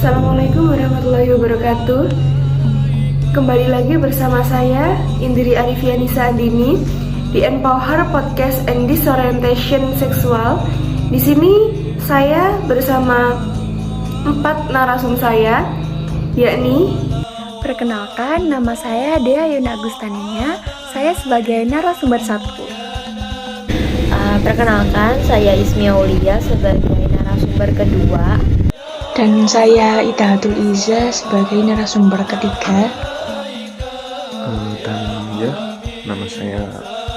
Assalamualaikum warahmatullahi wabarakatuh. Kembali lagi bersama saya Indri Arifianisa Andini di Empower Podcast and Disorientation Seksual. Di sini saya bersama 4 narasum saya, yakni perkenalkan, nama saya Dea Yuna Agustania. Saya sebagai narasumber 1. Perkenalkan, saya Ismi Aulia sebagai narasumber kedua. Dan saya Idahatul Iza sebagai narasumber ketiga. Dan ya, nama saya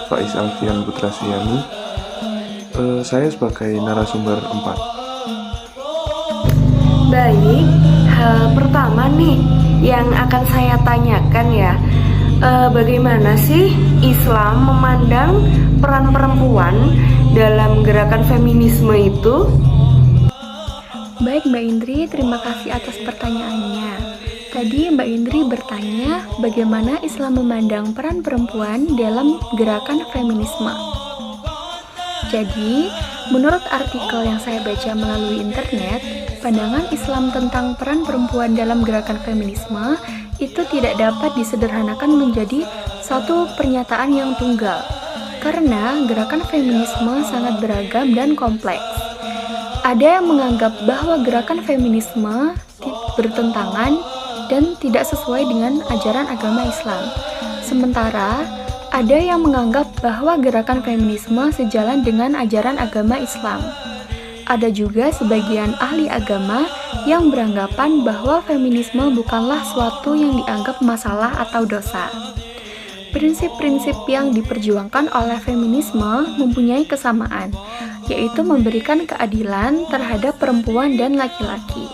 Faiz Alfian Putra Siyami. Saya sebagai narasumber 4. Baik, hal pertama nih yang akan saya tanyakan ya, bagaimana sih Islam memandang peran perempuan dalam gerakan feminisme itu? Baik Mbak Indri, terima kasih atas pertanyaannya. Tadi Mbak Indri bertanya bagaimana Islam memandang peran perempuan dalam gerakan feminisme. Jadi, menurut artikel yang saya baca melalui internet, pandangan Islam tentang peran perempuan dalam gerakan feminisme itu tidak dapat disederhanakan menjadi satu pernyataan yang tunggal, karena gerakan feminisme sangat beragam dan kompleks. Ada yang menganggap bahwa gerakan feminisme bertentangan dan tidak sesuai dengan ajaran agama Islam. Sementara, ada yang menganggap bahwa gerakan feminisme sejalan dengan ajaran agama Islam. Ada juga sebagian ahli agama yang beranggapan bahwa feminisme bukanlah suatu yang dianggap masalah atau dosa. Prinsip-prinsip yang diperjuangkan oleh feminisme mempunyai kesamaan, yaitu memberikan keadilan terhadap perempuan dan laki-laki.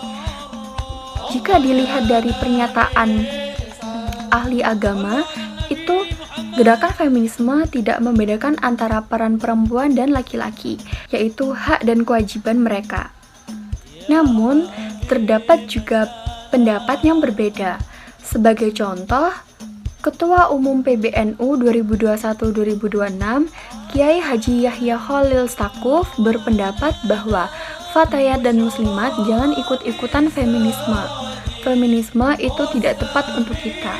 Jika dilihat dari pernyataan ahli agama, itu gerakan feminisme tidak membedakan antara peran perempuan dan laki-laki, yaitu hak dan kewajiban mereka. Namun, terdapat juga pendapat yang berbeda. Sebagai contoh, Ketua Umum PBNU 2021-2026, Kiai Haji Yahya Khalil Stakuf berpendapat bahwa fatayat dan muslimat jangan ikut-ikutan feminisme. Feminisme itu tidak tepat untuk kita.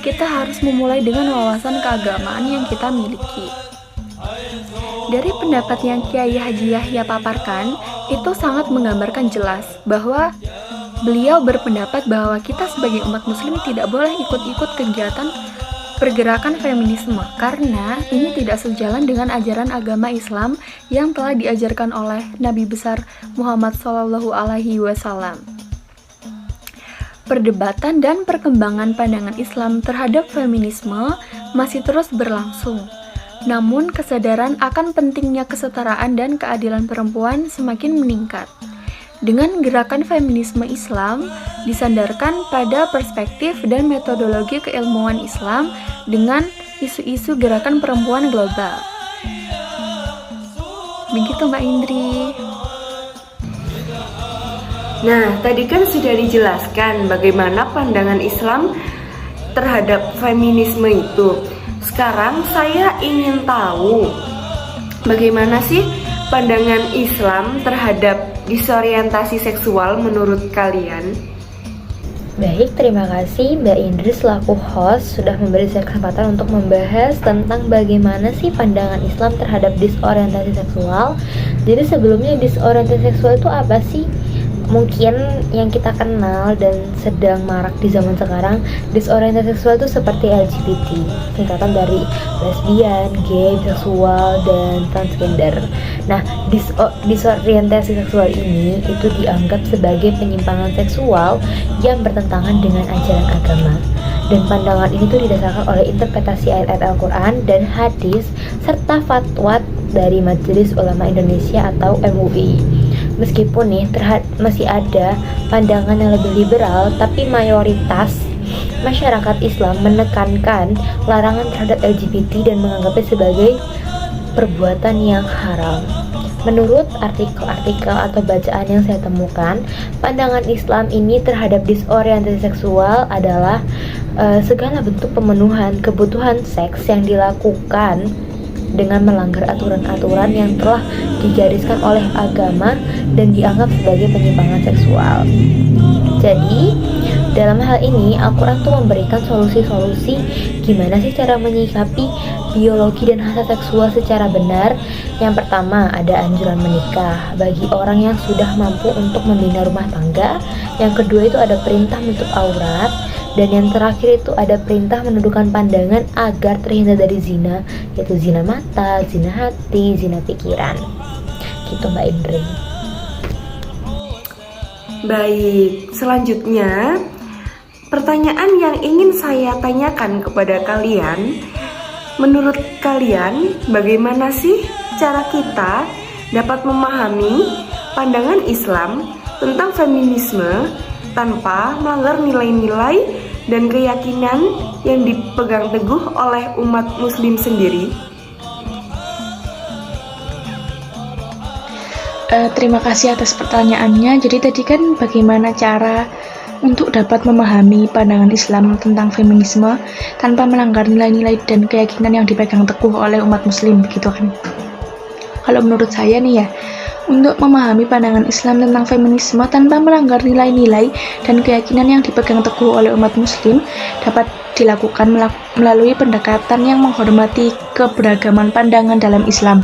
Kita harus memulai dengan wawasan keagamaan yang kita miliki. Dari pendapat yang Kiai Haji Yahya paparkan, itu sangat menggambarkan jelas bahwa beliau berpendapat bahwa kita sebagai umat muslim tidak boleh ikut-ikut kegiatan pergerakan feminisme karena ini tidak sejalan dengan ajaran agama Islam yang telah diajarkan oleh Nabi besar Muhammad SAW. Perdebatan dan perkembangan pandangan Islam terhadap feminisme masih terus berlangsung. Namun kesadaran akan pentingnya kesetaraan dan keadilan perempuan semakin meningkat. Dengan gerakan feminisme Islam disandarkan pada perspektif dan metodologi keilmuan Islam dengan isu-isu gerakan perempuan global. Begitu Mbak Indri. Nah, tadi kan sudah dijelaskan bagaimana pandangan Islam terhadap feminisme itu. Sekarang saya ingin tahu bagaimana sih pandangan Islam terhadap disorientasi seksual menurut kalian? Baik, terima kasih Mbak Indri selaku host sudah memberi saya kesempatan untuk membahas tentang bagaimana sih pandangan Islam terhadap disorientasi seksual. Jadi sebelumnya disorientasi seksual itu apa sih? Mungkin yang kita kenal dan sedang marak di zaman sekarang, disorientasi seksual itu seperti LGBT, singkatan dari lesbian, gay, biseksual, dan transgender. Nah, disorientasi seksual ini itu dianggap sebagai penyimpangan seksual yang bertentangan dengan ajaran agama. Dan pandangan ini tuh didasarkan oleh interpretasi ayat-ayat Al-Quran dan hadis serta fatwa dari Majelis Ulama Indonesia atau MUI. Meskipun nih masih ada pandangan yang lebih liberal, tapi mayoritas masyarakat Islam menekankan larangan terhadap LGBT dan menganggapnya sebagai perbuatan yang haram. Menurut artikel-artikel atau bacaan yang saya temukan, pandangan Islam ini terhadap disorientasi seksual adalah segala bentuk pemenuhan kebutuhan seks yang dilakukan dengan melanggar aturan-aturan yang telah digariskan oleh agama dan dianggap sebagai penyimpangan seksual. Jadi, dalam hal ini Al-Quran tuh memberikan solusi-solusi gimana sih cara menyikapi biologi dan hasrat seksual secara benar. Yang pertama, ada anjuran menikah bagi orang yang sudah mampu untuk membina rumah tangga. Yang kedua itu ada perintah menutup aurat. Dan yang terakhir itu ada perintah menundukkan pandangan agar terhindar dari zina, yaitu zina mata, zina hati, zina pikiran. Gitu Mbak Indri. Baik, selanjutnya pertanyaan yang ingin saya tanyakan kepada kalian, menurut kalian bagaimana sih cara kita dapat memahami pandangan Islam tentang feminisme tanpa melanggar nilai-nilai dan keyakinan yang dipegang teguh oleh umat muslim sendiri? Terima kasih atas pertanyaannya. Jadi tadi kan bagaimana cara untuk dapat memahami pandangan Islam tentang feminisme tanpa melanggar nilai-nilai dan keyakinan yang dipegang teguh oleh umat muslim, begitu kan? Kalau menurut saya nih ya, untuk memahami pandangan Islam tentang feminisme tanpa melanggar nilai-nilai dan keyakinan yang dipegang teguh oleh umat muslim dapat dilakukan melalui pendekatan yang menghormati keberagaman pandangan dalam Islam.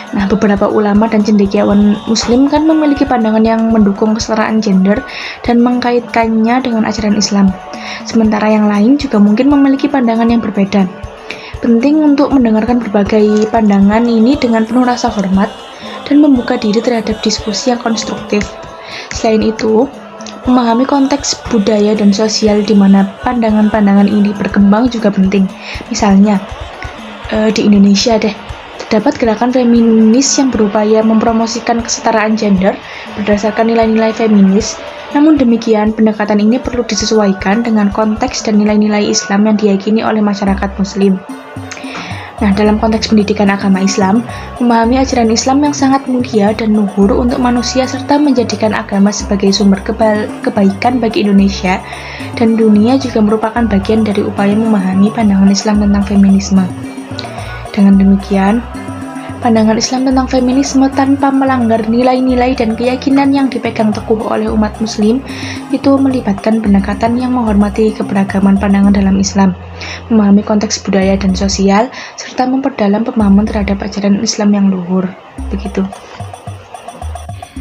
Nah, beberapa ulama dan cendekiawan muslim kan memiliki pandangan yang mendukung kesetaraan gender dan mengkaitkannya dengan ajaran Islam. Sementara yang lain juga mungkin memiliki pandangan yang berbeda. Penting untuk mendengarkan berbagai pandangan ini dengan penuh rasa hormat dan membuka diri terhadap diskusi yang konstruktif. Selain itu, memahami konteks budaya dan sosial di mana pandangan-pandangan ini berkembang juga penting. Misalnya, di Indonesia terdapat gerakan feminis yang berupaya mempromosikan kesetaraan gender berdasarkan nilai-nilai feminis. Namun demikian, pendekatan ini perlu disesuaikan dengan konteks dan nilai-nilai Islam yang diyakini oleh masyarakat muslim. Nah, dalam konteks pendidikan agama Islam, memahami ajaran Islam yang sangat mulia dan luhur untuk manusia serta menjadikan agama sebagai sumber kebaikan bagi Indonesia dan dunia juga merupakan bagian dari upaya memahami pandangan Islam tentang feminisme. Dengan demikian, pandangan Islam tentang feminisme tanpa melanggar nilai-nilai dan keyakinan yang dipegang teguh oleh umat muslim itu melibatkan pendekatan yang menghormati keberagaman pandangan dalam Islam, memahami konteks budaya dan sosial, serta memperdalam pemahaman terhadap ajaran Islam yang luhur. Begitu.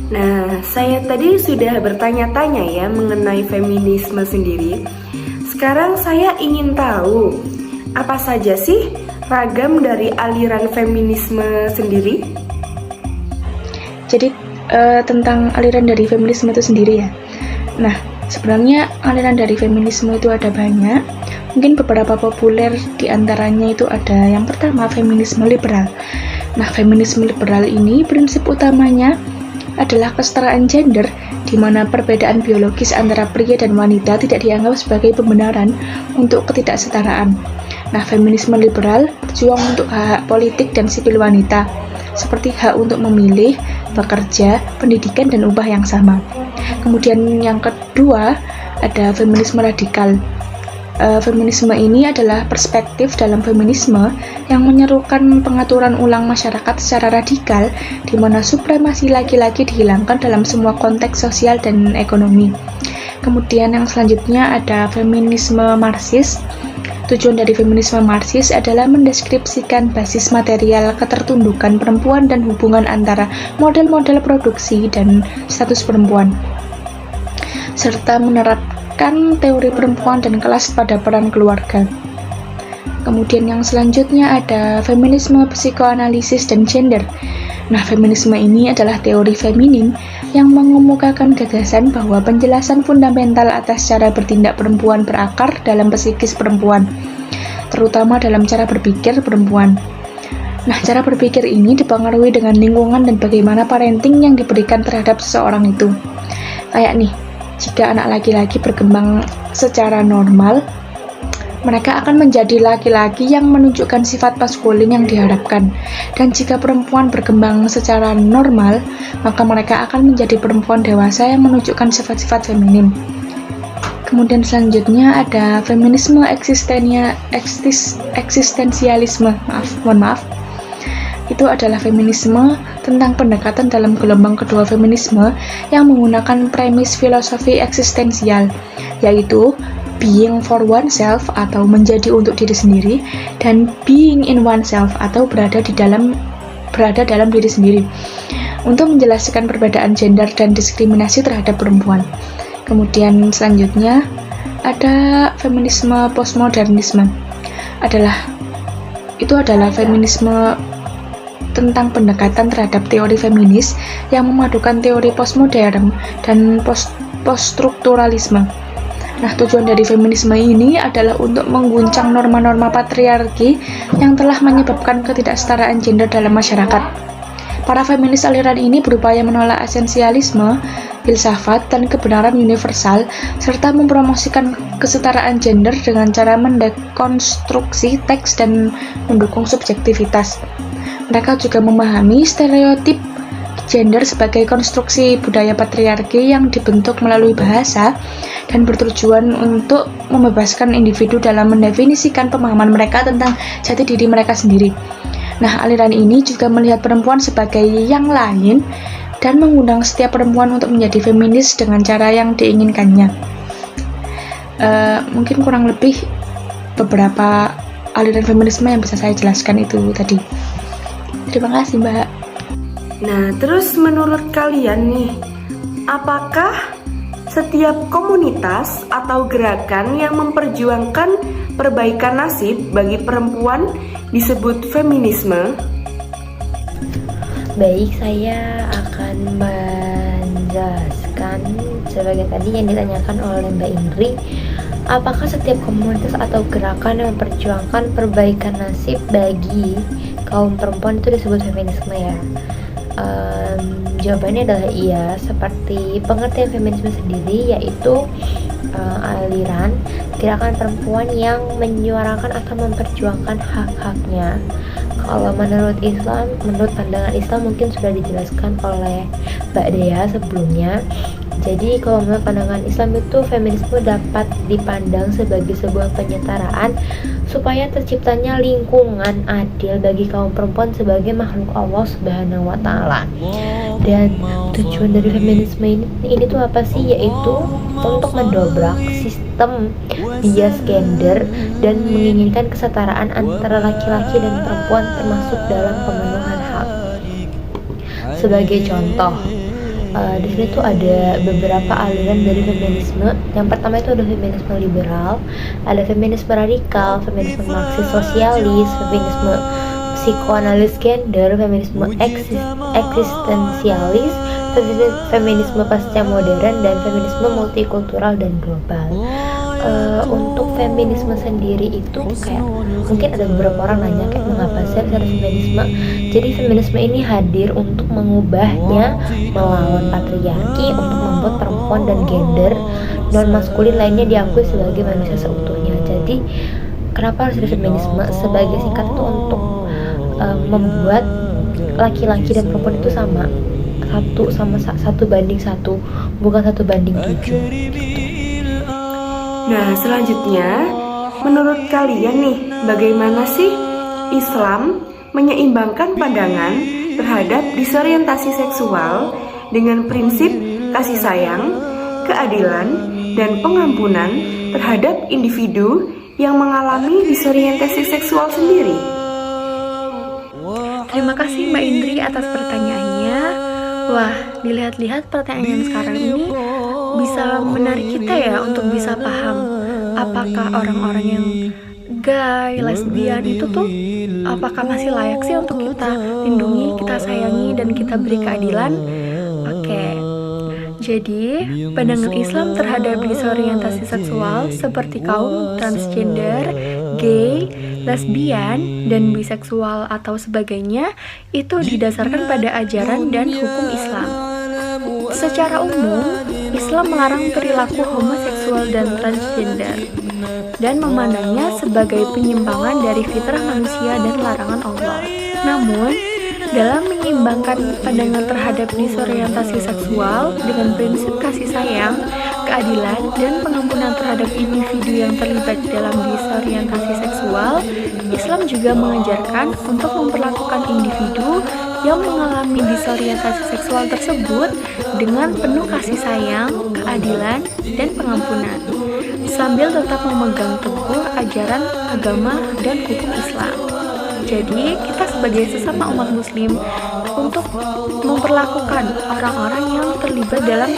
Nah, saya tadi sudah bertanya-tanya ya mengenai feminisme sendiri. Sekarang saya ingin tahu, apa saja sih ragam dari aliran feminisme sendiri? Jadi tentang aliran dari feminisme itu sendiri ya. Nah, sebenarnya aliran dari feminisme itu ada banyak. Mungkin beberapa populer diantaranya itu ada yang pertama feminisme liberal. Nah, feminisme liberal ini prinsip utamanya adalah kesetaraan gender, di mana perbedaan biologis antara pria dan wanita tidak dianggap sebagai pembenaran untuk ketidaksetaraan. Nah, feminisme liberal berjuang untuk hak politik dan sipil wanita, seperti hak untuk memilih, bekerja, pendidikan, dan upah yang sama. Kemudian yang kedua, ada feminisme radikal. Feminisme ini adalah perspektif dalam feminisme yang menyerukan pengaturan ulang masyarakat secara radikal, di mana supremasi laki-laki dihilangkan dalam semua konteks sosial dan ekonomi. Kemudian yang selanjutnya ada feminisme Marxis. Tujuan dari feminisme Marxis adalah mendeskripsikan basis material ketertundukan perempuan dan hubungan antara model-model produksi dan status perempuan, serta menerapkan teori perempuan dan kelas pada peran keluarga. Kemudian yang selanjutnya ada feminisme psikoanalisis dan gender. Nah, feminisme ini adalah teori feminin yang mengemukakan gagasan bahwa penjelasan fundamental atas cara bertindak perempuan berakar dalam psikis perempuan, terutama dalam cara berpikir perempuan. Nah, cara berpikir ini dipengaruhi dengan lingkungan dan bagaimana parenting yang diberikan terhadap seseorang itu. Kayak nih, jika anak laki-laki berkembang secara normal, mereka akan menjadi laki-laki yang menunjukkan sifat maskulin yang diharapkan. Dan jika perempuan berkembang secara normal, maka mereka akan menjadi perempuan dewasa yang menunjukkan sifat-sifat feminin. Kemudian selanjutnya ada feminisme eksistensialisme. itu adalah feminisme tentang pendekatan dalam gelombang kedua feminisme yang menggunakan premis filosofi eksistensial, yaitu being for oneself atau menjadi untuk diri sendiri, dan being in oneself atau berada dalam diri sendiri, untuk menjelaskan perbedaan gender dan diskriminasi terhadap perempuan. Kemudian selanjutnya ada feminisme postmodernisme. Itu adalah feminisme tentang pendekatan terhadap teori feminis yang memadukan teori postmodern dan poststrukturalisme. Nah, tujuan dari feminisme ini adalah untuk mengguncang norma-norma patriarki yang telah menyebabkan ketidaksetaraan gender dalam masyarakat. Para feminis aliran ini berupaya menolak esensialisme, filsafat, dan kebenaran universal, serta mempromosikan kesetaraan gender dengan cara mendekonstruksi teks dan mendukung subjektivitas. Mereka juga memahami stereotip gender sebagai konstruksi budaya patriarki yang dibentuk melalui bahasa dan bertujuan untuk membebaskan individu dalam mendefinisikan pemahaman mereka tentang jati diri mereka sendiri. Nah, aliran ini juga melihat perempuan sebagai yang lain dan mengundang setiap perempuan untuk menjadi feminis dengan cara yang diinginkannya. Mungkin kurang lebih beberapa aliran feminisme yang bisa saya jelaskan itu tadi. Terima kasih, Mbak. Nah, terus menurut kalian nih, apakah setiap komunitas atau gerakan yang memperjuangkan perbaikan nasib bagi perempuan disebut feminisme? Baik, saya akan menjelaskan sebagai tadi yang ditanyakan oleh Mbak Indri. Apakah setiap komunitas atau gerakan yang memperjuangkan perbaikan nasib bagi kaum perempuan itu disebut feminisme ya? Jawabannya adalah iya. Seperti pengertian feminisme sendiri, yaitu aliran gerakan perempuan yang menyuarakan atau memperjuangkan hak-haknya. Kalau menurut Islam, menurut pandangan Islam mungkin sudah dijelaskan oleh Mbak Dea sebelumnya. Jadi kalau menurut pandangan Islam itu feminisme dapat dipandang sebagai sebuah penyetaraan supaya terciptanya lingkungan adil bagi kaum perempuan sebagai makhluk Allah Subhanahu wa taala. Dan tujuan dari feminisme ini tuh apa sih? Yaitu untuk mendobrak sistem bias gender dan menginginkan kesetaraan antara laki-laki dan perempuan termasuk dalam pemenuhan hak. Sebagai contoh, di sini tuh ada beberapa aliran dari feminisme. Yang pertama itu ada feminisme liberal, ada feminisme radikal, feminisme marxis sosialis, feminisme psikoanalis gender, feminisme eksistensialis, feminisme pasca modern, dan feminisme multikultural dan global. Untuk feminisme sendiri itu kayak mungkin ada beberapa orang nanya kayak mengapa sih ada feminisme. Jadi feminisme ini hadir untuk mengubahnya, melawan patriarki, untuk membuat perempuan dan gender non maskulin lainnya diakui sebagai manusia seutuhnya. Jadi kenapa harus ada feminisme? Sebagai singkat itu untuk membuat laki-laki dan perempuan itu sama satu banding satu, bukan 1 banding 7. Nah, selanjutnya, menurut kalian nih, bagaimana sih Islam menyeimbangkan pandangan terhadap disorientasi seksual dengan prinsip kasih sayang, keadilan, dan pengampunan terhadap individu yang mengalami disorientasi seksual sendiri? Terima kasih Mbak Indri atas pertanyaannya. Wah, dilihat-lihat pertanyaan sekarang ini bisa menarik kita ya untuk bisa paham apakah orang-orang yang gay, lesbian itu tuh apakah masih layak sih untuk kita lindungi, kita sayangi, dan kita beri keadilan. Oke. Jadi, pandangan Islam terhadap disorientasi seksual seperti kaum transgender, gay, lesbian, dan biseksual atau sebagainya itu didasarkan pada ajaran dan hukum Islam. Secara umum, Islam melarang perilaku homoseksual dan transgender dan memandangnya sebagai penyimpangan dari fitrah manusia dan larangan Allah. Namun, dalam menyeimbangkan pandangan terhadap disorientasi seksual dengan prinsip kasih sayang, keadilan dan pengampunan terhadap individu yang terlibat dalam disorientasi seksual, Islam juga mengajarkan untuk memperlakukan individu yang mengalami disorientasi seksual tersebut dengan penuh kasih sayang, keadilan, dan pengampunan, sambil tetap memegang teguh ajaran agama dan hukum Islam. Jadi, kita sebagai sesama umat muslim untuk memperlakukan orang-orang yang terlibat dalam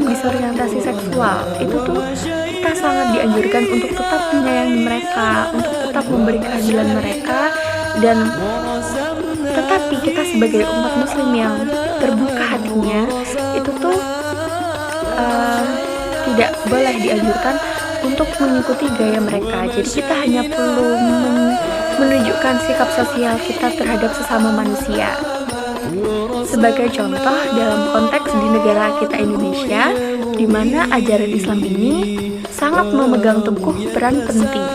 disorientasi seksual itu tuh kita sangat dianjurkan untuk tetap menyayangi mereka, untuk tetap memberi keadilan mereka, dan tetapi kita sebagai umat muslim yang terbuka hatinya itu tuh tidak boleh dianjurkan untuk mengikuti gaya mereka. Jadi kita hanya perlu menunjukkan sikap sosial kita terhadap sesama manusia. Sebagai contoh dalam konteks di negara kita Indonesia, di mana ajaran Islam ini sangat memegang teguh peran penting.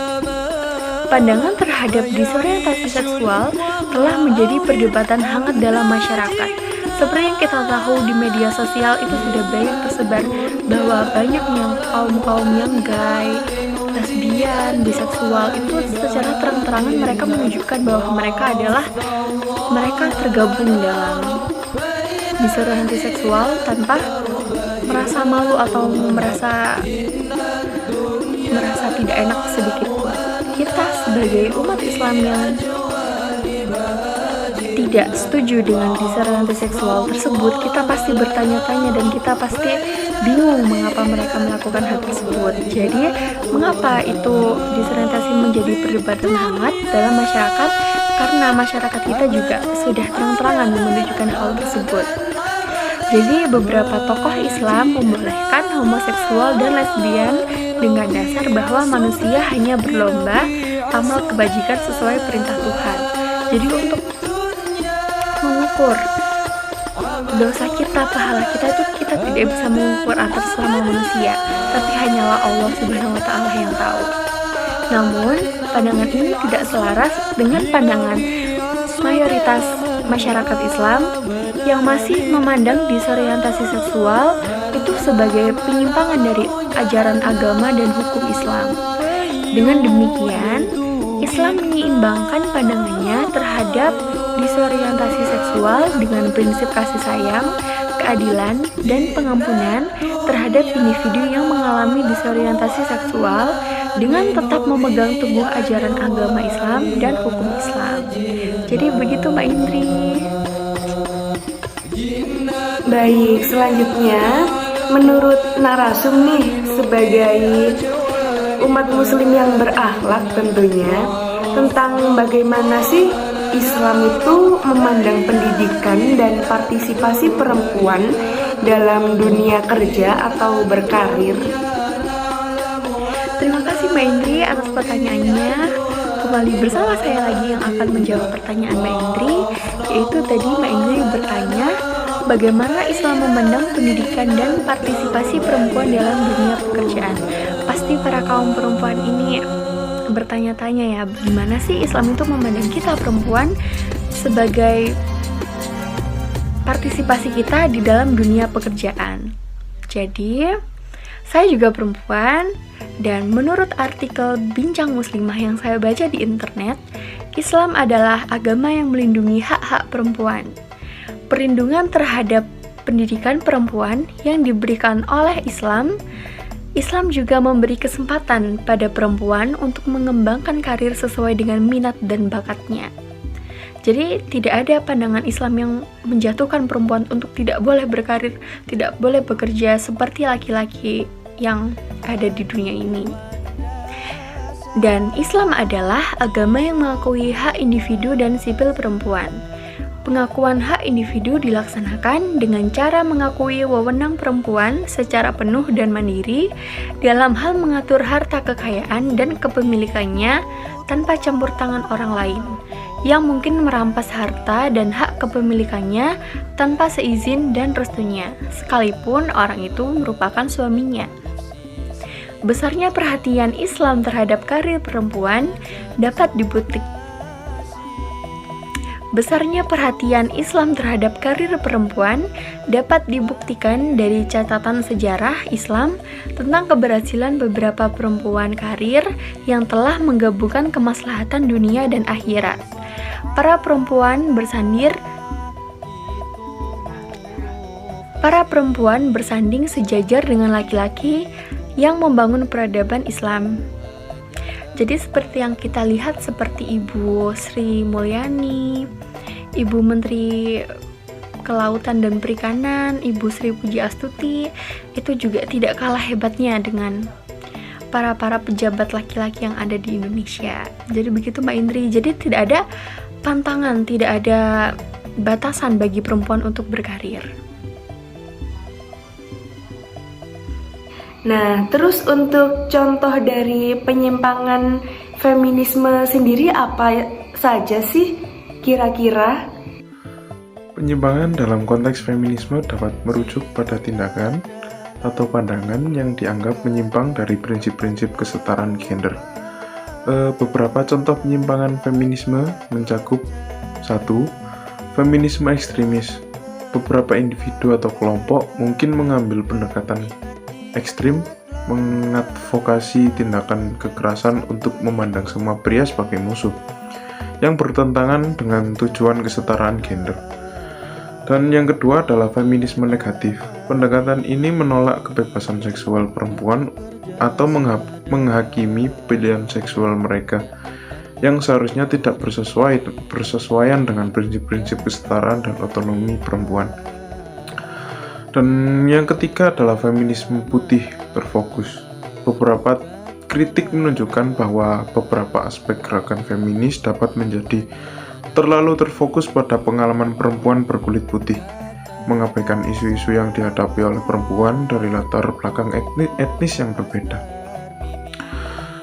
Pandangan terhadap disorientasi seksual telah menjadi perdebatan hangat dalam masyarakat. Seperti yang kita tahu di media sosial itu sudah banyak tersebar bahwa banyak yang kaum yang gay, lesbian, biseksual itu secara terang-terangan mereka menunjukkan bahwa mereka tergabung dalam disorientasi seksual tanpa merasa malu atau merasa tidak enak sedikit pun. Kita sebagai umat Islam yang tidak setuju dengan disorientasi seksual tersebut, kita pasti bertanya-tanya dan kita pasti bingung mengapa mereka melakukan hal tersebut. Jadi, mengapa itu disorientasi menjadi perdebatan hangat dalam masyarakat? Karena masyarakat kita juga sudah terang-terangan menunjukkan hal tersebut. Jadi, beberapa tokoh Islam membolehkan homoseksual dan lesbian dengan dasar bahwa manusia hanya berlomba amal kebajikan sesuai perintah Tuhan. Jadi, untuk mengukur dosa kita, pahala kita itu kita tidak bisa mengukur atas sesama manusia, tapi hanyalah Allah Subhanahu wa Ta'ala yang tahu. Namun, pandangan ini tidak selaras dengan pandangan mayoritas masyarakat Islam yang masih memandang disorientasi seksual itu sebagai penyimpangan dari ajaran agama dan hukum Islam. Dengan demikian, Islam menyeimbangkan pandangannya terhadap disorientasi seksual dengan prinsip kasih sayang, keadilan, dan pengampunan terhadap individu yang mengalami disorientasi seksual dengan tetap memegang teguh ajaran agama Islam dan hukum Islam. Jadi begitu Mbak Indri. Baik, selanjutnya menurut narasum nih sebagai umat muslim yang berakhlak tentunya, tentang bagaimana sih Islam itu memandang pendidikan dan partisipasi perempuan dalam dunia kerja atau berkarir. Terima kasih Mbak Indri atas pertanyaannya. Kembali bersama saya lagi yang akan menjawab pertanyaan Mbak Indri, yaitu tadi Mbak Indri bertanya bagaimana Islam memandang pendidikan dan partisipasi perempuan dalam dunia pekerjaan. Pasti para kaum perempuan ini bertanya-tanya ya, gimana sih Islam itu memandang kita perempuan sebagai partisipasi kita di dalam dunia pekerjaan. Jadi, saya juga perempuan, dan menurut artikel Bincang Muslimah yang saya baca di internet, Islam adalah agama yang melindungi hak-hak perempuan. Perlindungan terhadap pendidikan perempuan yang diberikan oleh Islam juga memberi kesempatan pada perempuan untuk mengembangkan karir sesuai dengan minat dan bakatnya. Jadi tidak ada pandangan Islam yang menjatuhkan perempuan untuk tidak boleh berkarir, tidak boleh bekerja seperti laki-laki yang ada di dunia ini. Dan Islam adalah agama yang mengakui hak individu dan sipil perempuan. Pengakuan hak individu dilaksanakan dengan cara mengakui wewenang perempuan secara penuh dan mandiri dalam hal mengatur harta kekayaan dan kepemilikannya tanpa campur tangan orang lain yang mungkin merampas harta dan hak kepemilikannya tanpa seizin dan restunya, sekalipun orang itu merupakan suaminya. Besarnya perhatian Islam terhadap karir perempuan dapat Besarnya perhatian Islam terhadap karir perempuan dapat dibuktikan dari catatan sejarah Islam tentang keberhasilan beberapa perempuan karir yang telah menggabungkan kemaslahatan dunia dan akhirat. Para perempuan bersanding sejajar dengan laki-laki yang membangun peradaban Islam. Jadi seperti yang kita lihat, seperti Ibu Sri Mulyani, Ibu Menteri Kelautan dan Perikanan, Ibu Sri Pujiastuti, itu juga tidak kalah hebatnya dengan para pejabat laki-laki yang ada di Indonesia. Jadi begitu Mbak Indri, jadi tidak ada pantangan, tidak ada batasan bagi perempuan untuk berkarir. Nah, terus untuk contoh dari penyimpangan feminisme sendiri apa saja sih kira-kira? Penyimpangan dalam konteks feminisme dapat merujuk pada tindakan atau pandangan yang dianggap menyimpang dari prinsip-prinsip kesetaraan gender. Beberapa contoh penyimpangan feminisme mencakup 1. Feminisme ekstremis. Beberapa individu atau kelompok mungkin mengambil pendekatan ekstrim, mengadvokasi tindakan kekerasan untuk memandang semua pria sebagai musuh, yang bertentangan dengan tujuan kesetaraan gender. Dan yang kedua adalah feminisme negatif. Pendekatan ini menolak kebebasan seksual perempuan atau menghakimi pilihan seksual mereka yang seharusnya tidak bersesuaian dengan prinsip-prinsip kesetaraan dan otonomi perempuan. Dan yang ketiga adalah feminisme putih berfokus. Beberapa kritik menunjukkan bahwa beberapa aspek gerakan feminis dapat menjadi terlalu terfokus pada pengalaman perempuan berkulit putih, mengabaikan isu-isu yang dihadapi oleh perempuan dari latar belakang etnis yang berbeda.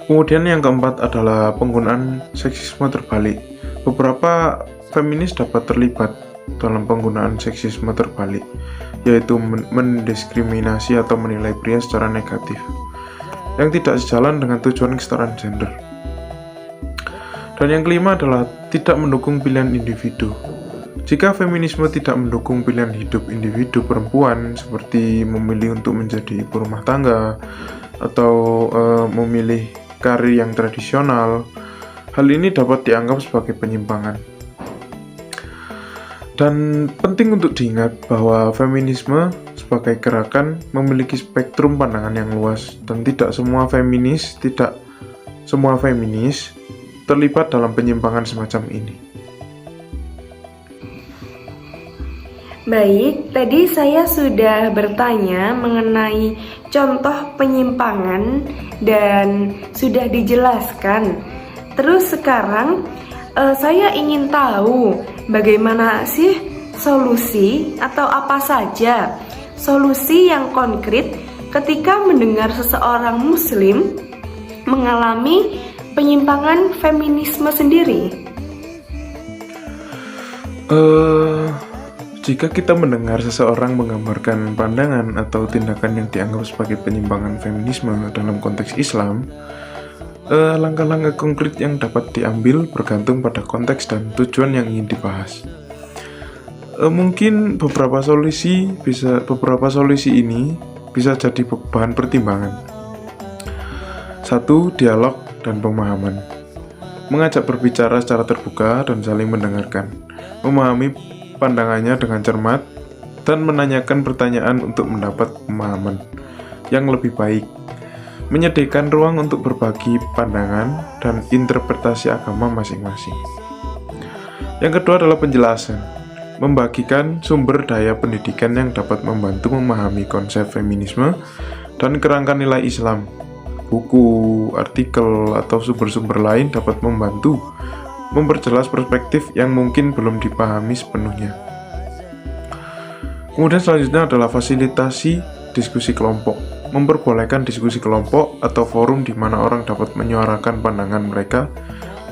Kemudian yang keempat adalah penggunaan seksisme terbalik. Beberapa feminis dapat terlibat dalam penggunaan seksisme terbalik, yaitu mendiskriminasi atau menilai pria secara negatif, yang tidak sejalan dengan tujuan kesetaraan gender. Dan yang kelima adalah tidak mendukung pilihan individu. Jika feminisme tidak mendukung pilihan hidup individu perempuan, seperti memilih untuk menjadi ibu rumah tangga atau memilih karir yang tradisional, hal ini dapat dianggap sebagai penyimpangan. Dan penting untuk diingat bahwa feminisme sebagai gerakan memiliki spektrum pandangan yang luas, dan tidak semua feminis terlibat dalam penyimpangan semacam ini. Baik, tadi saya sudah bertanya mengenai contoh penyimpangan dan sudah dijelaskan. Terus sekarang saya ingin tahu bagaimana sih solusi atau apa saja solusi yang konkret ketika mendengar seseorang muslim mengalami penyimpangan feminisme sendiri. Jika kita mendengar seseorang menggambarkan pandangan atau tindakan yang dianggap sebagai penyimpangan feminisme dalam konteks Islam, langkah-langkah konkret yang dapat diambil bergantung pada konteks dan tujuan yang ingin dibahas. Mungkin beberapa solusi ini bisa jadi bahan pertimbangan. 1. Dialog dan pemahaman. Mengajak berbicara secara terbuka dan saling mendengarkan, memahami pandangannya dengan cermat, dan menanyakan pertanyaan untuk mendapat pemahaman yang lebih baik. Menyediakan ruang untuk berbagi pandangan dan interpretasi agama masing-masing. Yang kedua adalah penjelasan. Membagikan sumber daya pendidikan yang dapat membantu memahami konsep feminisme dan kerangka nilai Islam. Buku, artikel, atau sumber-sumber lain dapat membantu memperjelas perspektif yang mungkin belum dipahami sepenuhnya. Kemudian selanjutnya adalah fasilitasi diskusi kelompok. Memperbolehkan diskusi kelompok atau forum di mana orang dapat menyuarakan pandangan mereka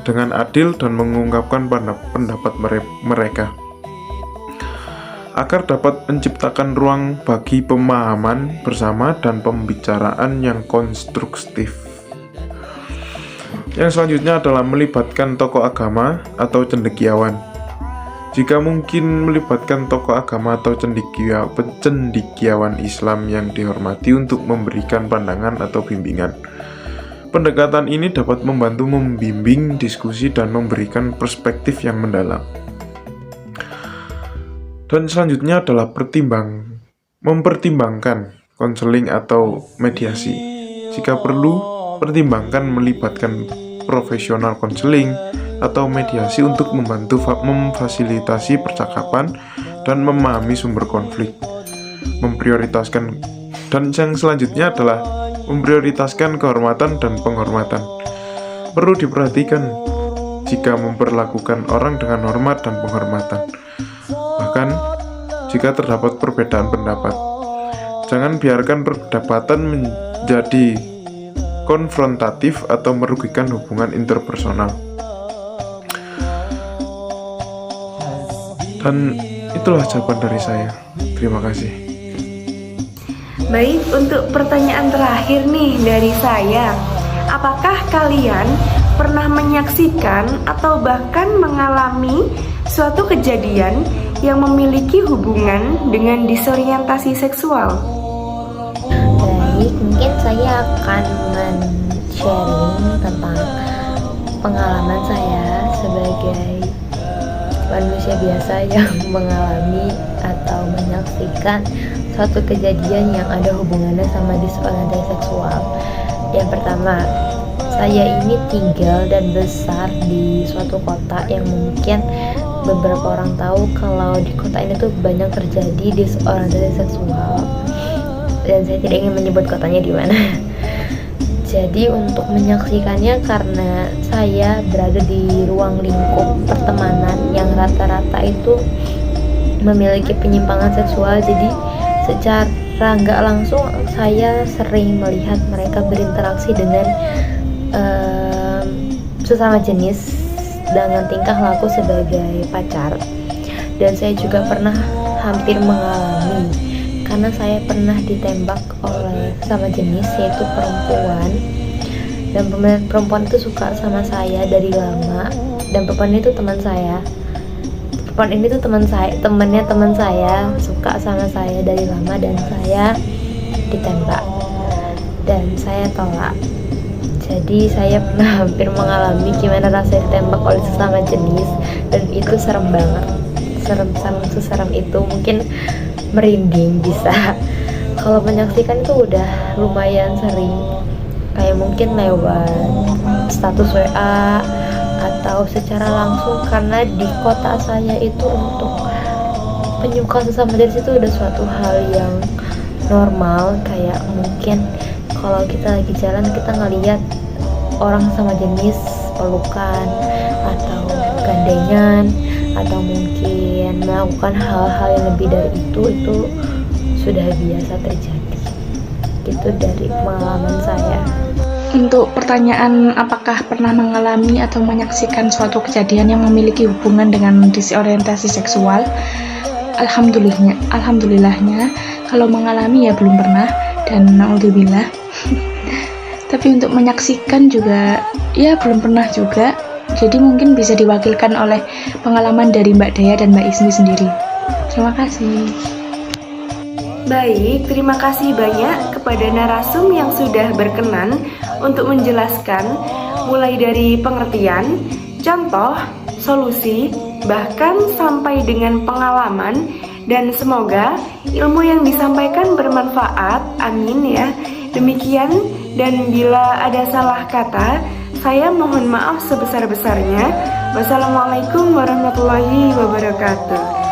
dengan adil dan mengungkapkan pendapat mereka, agar dapat menciptakan ruang bagi pemahaman bersama dan pembicaraan yang konstruktif. Yang selanjutnya adalah melibatkan tokoh agama atau cendekiawan. Jika mungkin melibatkan tokoh agama atau cendekiawan Islam yang dihormati untuk memberikan pandangan atau bimbingan. Pendekatan ini dapat membantu membimbing diskusi dan memberikan perspektif yang mendalam. Dan selanjutnya adalah mempertimbangkan konseling atau mediasi. Jika perlu, pertimbangkan melibatkan profesional konseling atau mediasi untuk membantu memfasilitasi percakapan dan memahami sumber konflik. Dan yang selanjutnya adalah memprioritaskan kehormatan dan penghormatan. Perlu diperhatikan jika memperlakukan orang dengan hormat dan penghormatan. Bahkan jika terdapat perbedaan pendapat, jangan biarkan perdebatan menjadi konfrontatif atau merugikan hubungan interpersonal. Dan itulah jawaban dari saya. Terima kasih. Baik, untuk pertanyaan terakhir nih dari saya. Apakah kalian pernah menyaksikan atau bahkan mengalami suatu kejadian yang memiliki hubungan dengan disorientasi seksual? Baik, mungkin saya akan men-sharing tentang pengalaman saya sebagai manusia biasa yang mengalami atau menyaksikan suatu kejadian yang ada hubungannya sama disorientasi seksual. Yang pertama, saya ini tinggal dan besar di suatu kota yang mungkin beberapa orang tahu kalau di kota ini tuh banyak terjadi disorientasi seksual. Dan saya tidak ingin menyebut kotanya di mana. Jadi untuk menyaksikannya, karena saya berada di ruang lingkup pertemanan yang rata-rata itu memiliki penyimpangan seksual, jadi secara nggak langsung saya sering melihat mereka berinteraksi dengan sesama jenis dengan tingkah laku sebagai pacar. Dan saya juga pernah hampir mengalami, karena saya pernah ditembak oleh sama jenis, yaitu perempuan, dan perempuan itu suka sama saya dari lama, dan perempuan itu teman saya. Perempuan ini tuh temannya teman saya, suka sama saya dari lama, dan saya ditembak dan saya tolak. Jadi saya pernah hampir mengalami gimana rasanya ditembak oleh sesama jenis, dan itu serem banget, seserem itu, mungkin merinding bisa. Kalau menyaksikan itu udah lumayan sering, kayak mungkin lewat status WA atau secara langsung, karena di kota saya itu untuk penyuka sesama jenis itu udah suatu hal yang normal. Kayak mungkin kalau kita lagi jalan, kita ngeliat orang sama jenis pelukan atau gandengan, atau mungkin melakukan hal-hal yang lebih dari itu sudah biasa terjadi. Gitu dari pengalaman saya. Untuk pertanyaan apakah pernah mengalami atau menyaksikan suatu kejadian yang memiliki hubungan dengan disorientasi seksual, alhamdulillahnya kalau mengalami ya belum pernah, dan naudzubillah. Tapi untuk menyaksikan juga ya belum pernah juga. Jadi mungkin bisa diwakilkan oleh pengalaman dari Mbak Daya dan Mbak Ismi sendiri. Terima kasih. Baik, terima kasih banyak kepada narasum yang sudah berkenan untuk menjelaskan mulai dari pengertian, contoh, solusi, bahkan sampai dengan pengalaman, dan semoga ilmu yang disampaikan bermanfaat. Amin ya. Demikian, dan bila ada salah kata, saya mohon maaf sebesar-besarnya. Wassalamualaikum warahmatullahi wabarakatuh.